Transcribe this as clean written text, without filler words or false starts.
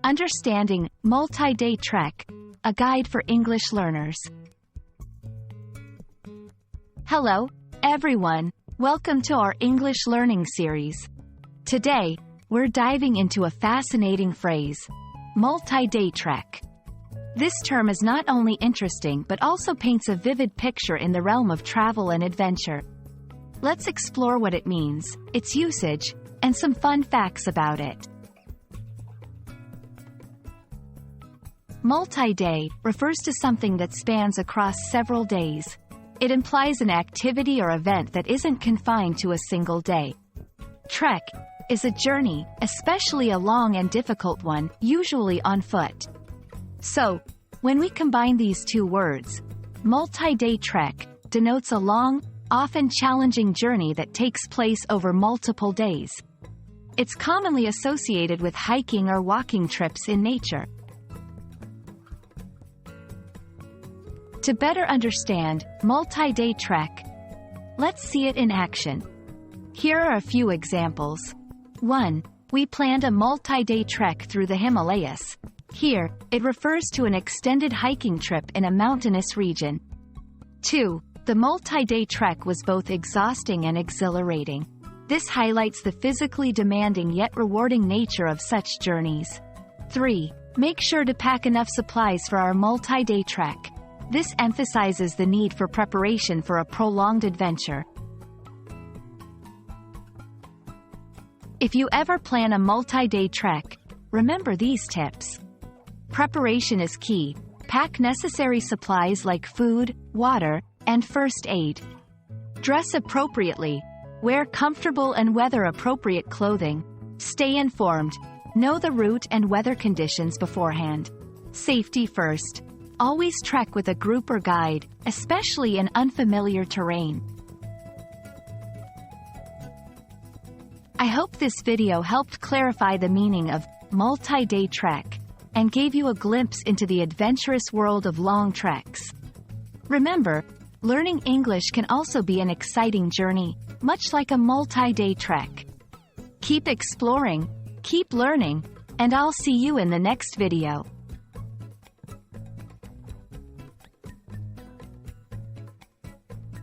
Understanding Multi-Day Trek, a guide for English learners. Hello, everyone. Welcome to our English learning series. Today, we're diving into a fascinating phrase, multi-day trek. This term is not only interesting but also paints a vivid picture in the realm of travel and adventure. Let's explore what it means, its usage, and some fun facts about it. Multi-day refers to something that spans across several days. It implies an activity or event that isn't confined to a single day. Trek is a journey, especially a long and difficult one, usually on foot. So, when we combine these two words, multi-day trek denotes a long, often challenging journey that takes place over multiple days. It's commonly associated with hiking or walking trips in nature. To better understand multi-day trek, let's see it in action. Here are a few examples. 1. We planned a multi-day trek through the Himalayas. Here, it refers to an extended hiking trip in a mountainous region. 2. The multi-day trek was both exhausting and exhilarating. This highlights the physically demanding yet rewarding nature of such journeys. 3. Make sure to pack enough supplies for our multi-day trek. This emphasizes the need for preparation for a prolonged adventure. If you ever plan a multi-day trek, remember these tips. Preparation is key. Pack necessary supplies like food, water, and first aid. Dress appropriately. Wear comfortable and weather-appropriate clothing. Stay informed. Know the route and weather conditions beforehand. Safety first. Always trek with a group or guide, especially in unfamiliar terrain. I hope this video helped clarify the meaning of multi-day trek and gave you a glimpse into the adventurous world of long treks. Remember, learning English can also be an exciting journey, much like a multi-day trek. Keep exploring, keep learning, and I'll see you in the next video.